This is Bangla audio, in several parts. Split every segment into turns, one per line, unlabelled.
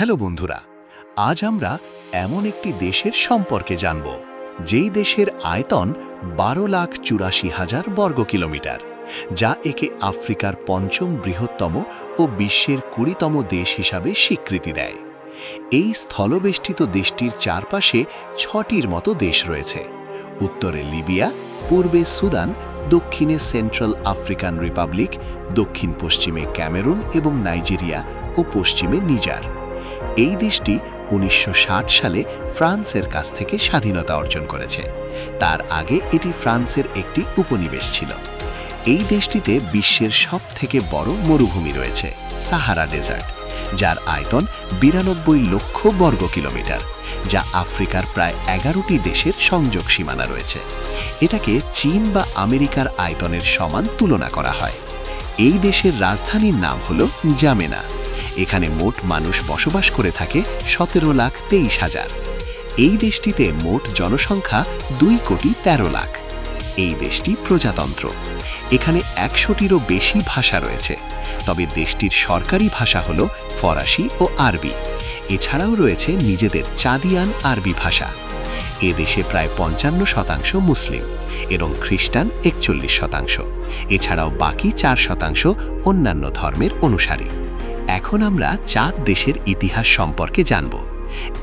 হ্যালো বন্ধুরা, আজ আমরা এমন একটি দেশের সম্পর্কে জানব যেই দেশের আয়তন 12,84,000 বর্গ কিলোমিটার, যা একে আফ্রিকার পঞ্চম বৃহত্তম ও বিশ্বের 20তম দেশ হিসাবে স্বীকৃতি দেয়। এই স্থলবেষ্টিত দেশটির চারপাশে 6টির মতো দেশ রয়েছে। উত্তরে লিবিয়া, পূর্বে সুদান, দক্ষিণে সেন্ট্রাল আফ্রিকান রিপাবলিক, দক্ষিণ পশ্চিমে ক্যামেরুন এবং নাইজেরিয়া ও পশ্চিমে নিজার। এই দেশটি 1960 সালে ফ্রান্সের কাছ থেকে স্বাধীনতা অর্জন করেছে। তার আগে এটি ফ্রান্সের একটি উপনিবেশ ছিল। এই দেশটিতে বিশ্বের সবথেকে বড় মরুভূমি রয়েছে, সাহারা ডেজার্ট, যার আয়তন 92 লক্ষ বর্গ কিলোমিটার, যা আফ্রিকার প্রায় 11টি দেশের সংযোগ সীমানা রয়েছে। এটাকে চীন বা আমেরিকার আয়তনের সমান তুলনা করা হয়। এই দেশের রাজধানীর নাম হল জামেনা। এখানে মোট মানুষ বসবাস করে থাকে 17,23,000। এই দেশটিতে মোট জনসংখ্যা 2,13,00,000। এই দেশটি প্রজাতন্ত্র। এখানে 100টিরও বেশি ভাষা রয়েছে, তবে দেশটির সরকারি ভাষা হল ফরাসি ও আরবি। এছাড়াও রয়েছে নিজেদের চাদিয়ান আরবি ভাষা। এ দেশে প্রায় 55% মুসলিম এবং খ্রিস্টান 41%। এছাড়াও বাকি 4% অন্যান্য ধর্মের অনুসারী। এখন আমরা চাঁদ দেশের ইতিহাস সম্পর্কে জানব।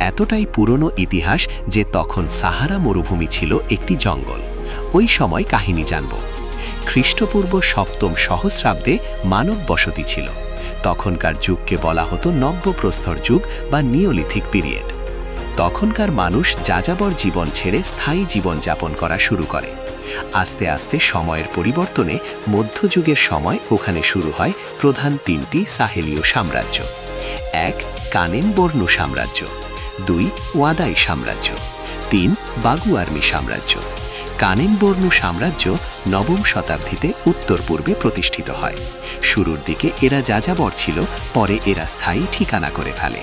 এতটাই পুরনো ইতিহাস যে তখন সাহারা মরুভূমি ছিল একটি জঙ্গল। ওই সময় কাহিনী জানব। খ্রিস্টপূর্ব 7ম সহস্রাব্দে মানব বসতি ছিল। তখনকার যুগকে বলা হতো নব্যপ্রস্তর যুগ বা নিওলিথিক পিরিয়ড। তখনকার মানুষ যাযাবর জীবন ছেড়ে স্থায়ী জীবন যাপন করা শুরু করে। আস্তে আস্তে সময়ের পরিবর্তনে মধ্যযুগের সময় ওখানে শুরু হয় প্রধান 3টি সাহেলীয় সাম্রাজ্য। 1. কানেন বর্নু সাম্রাজ্য, 2. ওয়াদাই সাম্রাজ্য, 3. বাগু আর্মি সাম্রাজ্য। কানেন বর্নু সাম্রাজ্য 9ম শতাব্দীতে উত্তর পূর্বে প্রতিষ্ঠিত হয়। শুরুর দিকে এরা যাযাবর ছিল, পরে এরা স্থায়ী ঠিকানা করে ফেলে।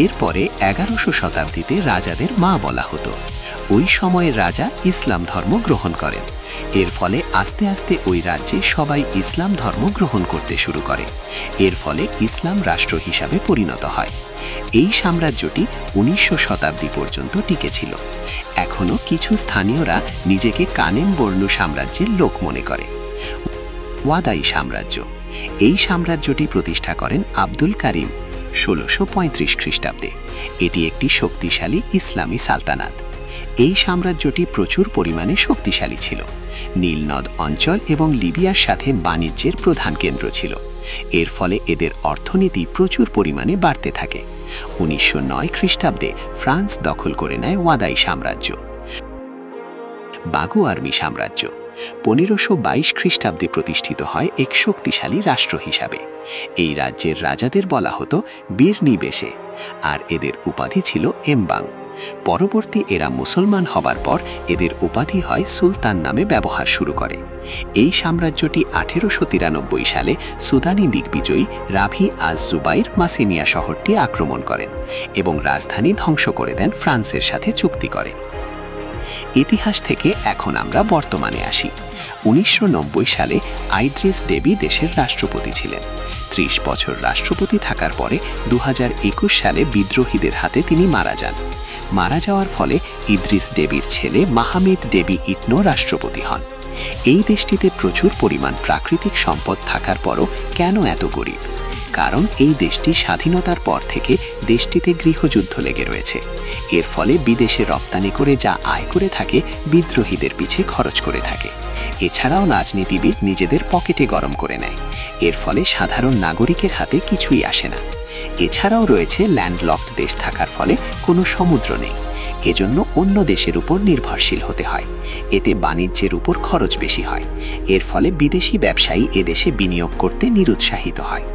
এরপরে 11শো শতাব্দীতে রাজাদের মা বলা হতো। ওই সময়ের রাজা ইসলাম ধর্ম গ্রহণ করেন। এর ফলে আস্তে আস্তে ওই রাজ্যে সবাই ইসলাম ধর্ম গ্রহণ করতে শুরু করে। এর ফলে ইসলাম রাষ্ট্র হিসাবে পরিণত হয়। এই সাম্রাজ্যটি 19শো শতাব্দী পর্যন্ত টিকেছিল। এখনও কিছু স্থানীয়রা নিজেকে কানেন বর্নু সাম্রাজ্যের লোক মনে করে। ওয়াদাই সাম্রাজ্য। এই সাম্রাজ্যটি প্রতিষ্ঠা করেন আব্দুল কারিম 1635 খ্রিস্টাব্দে। এটি একটি শক্তিশালী ইসলামী সালতানাত। এই সাম্রাজ্যটি প্রচুর পরিমাণে শক্তিশালী ছিল। নীল নদ অঞ্চল এবং লিবিয়ার সাথে বাণিজ্যের প্রধান কেন্দ্র ছিল। এর ফলে এদের অর্থনীতি প্রচুর পরিমাণে বাড়তে থাকে। 1909 খ্রিস্টাব্দে ফ্রান্স দখল করে নেয় ওয়াদাই সাম্রাজ্য। বাগু আর্মি সাম্রাজ্য 1522 খ্রিস্টাব্দে প্রতিষ্ঠিত হয় এক শক্তিশালী রাষ্ট্র হিসাবে। এই রাজ্যের রাজাদের বলা হতো বীরনিবেশে, আর এদের উপাধি ছিল এমবাং। পরবর্তী এরা মুসলমান হবার পর এদের উপাধি হয় সুলতান নামে ব্যবহার শুরু করে। এই সাম্রাজ্যটি 1893 সালে সুদানি দিগ্বিজয়ী রাভি আজ জুবাইর মাসিনিয়া শহরটি আক্রমণ করেন এবং রাজধানী ধ্বংস করে দেন, ফ্রান্সের সাথে চুক্তি করে। ইতিহাস থেকে এখন আমরা বর্তমানে আসি। 1990 সালে আইদ্রিস ডেবি দেশের রাষ্ট্রপতি ছিলেন। 30 বছর রাষ্ট্রপতি থাকার পরে 2021 সালে বিদ্রোহীদের হাতে তিনি মারা যান। মারা যাওয়ার ফলে ইদ্রিস ডেবির ছেলে মাহমেদ ডেবি ইটনো রাষ্ট্রপতি হন। এই দেশটিতে প্রচুর পরিমাণ প্রাকৃতিক সম্পদ থাকার পরও কেন এত গরিব? কারণ এই দেশটি স্বাধীনতার পর থেকে দেশটিতে গৃহযুদ্ধ লেগে রয়েছে। এর ফলে বিদেশে রপ্তানি করে যা আয় করে থাকে বিদ্রোহীদের পিছে খরচ করে থাকে। এছাড়াও রাজনীতিবিদ নিজেদের পকেটে গরম করে নেয়। এর ফলে সাধারণ নাগরিকের হাতে কিছুই আসে না। এছাড়াও রয়েছে ল্যান্ডলকড দেশ থাকার ফলে কোনো সমুদ্র নেই। এজন্য অন্য দেশের উপর নির্ভরশীল হতে হয়। এতে বাণিজ্যের উপর খরচ বেশি হয়। এর ফলে বিদেশি ব্যবসায়ী এদেশে বিনিয়োগ করতে নিরুৎসাহিত হয়।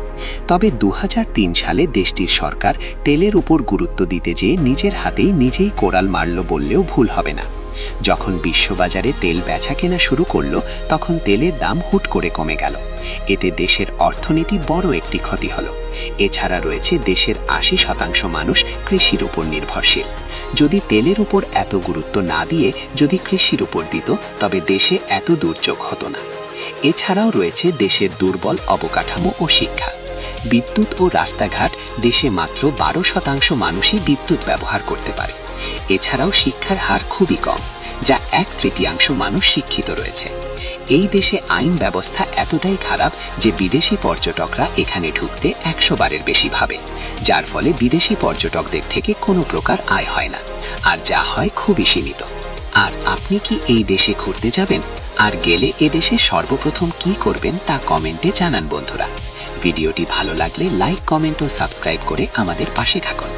তবে 2003 সালে দেশটির সরকার তেলের উপর গুরুত্ব দিতে যেয়ে নিজের হাতেই নিজেই কোড়াল মারল বললেও ভুল হবে না। যখন বিশ্ববাজারে তেল বেচা কেনা শুরু করলো, তখন তেলের দাম হুট করে কমে গেল। এতে দেশের অর্থনীতি বড় একটি ক্ষতি হলো। এছাড়া রয়েছে দেশের 80% মানুষ কৃষির উপর নির্ভরশীল। যদি তেলের উপর এত গুরুত্ব না দিয়ে যদি কৃষির উপর দিত, তবে দেশে এত দুর্যোগ হতো না। এছাড়াও রয়েছে দেশের দুর্বল অবকাঠামো ও শিক্ষা।
বিদ্যুৎ ও রাস্তাঘাট দেশে মাত্র 12% মানুষই বিদ্যুৎ ব্যবহার করতে পারে। এছাড়াও শিক্ষার হার খুবই কম, যা 1/3 মানুষ শিক্ষিত রয়েছে। এই দেশে আইন ব্যবস্থা এতটাই খারাপ যে বিদেশি পর্যটকরা এখানে ঢুকতে 100 বারের বেশি ভাবে, যার ফলে বিদেশি পর্যটকদের থেকে কোনো প্রকার আয় হয় না, আর যা হয় খুবই সীমিত। আর আপনি কি এই দেশে ঘুরতে যাবেন? আর গেলে এ দেশে সর্বপ্রথম কি করবেন তা কমেন্টে জানান বন্ধুরা। ভিডিওটি ভালো লাগলে লাইক, কমেন্ট ও সাবস্ক্রাইব করে আমাদের পাশে থাকুন।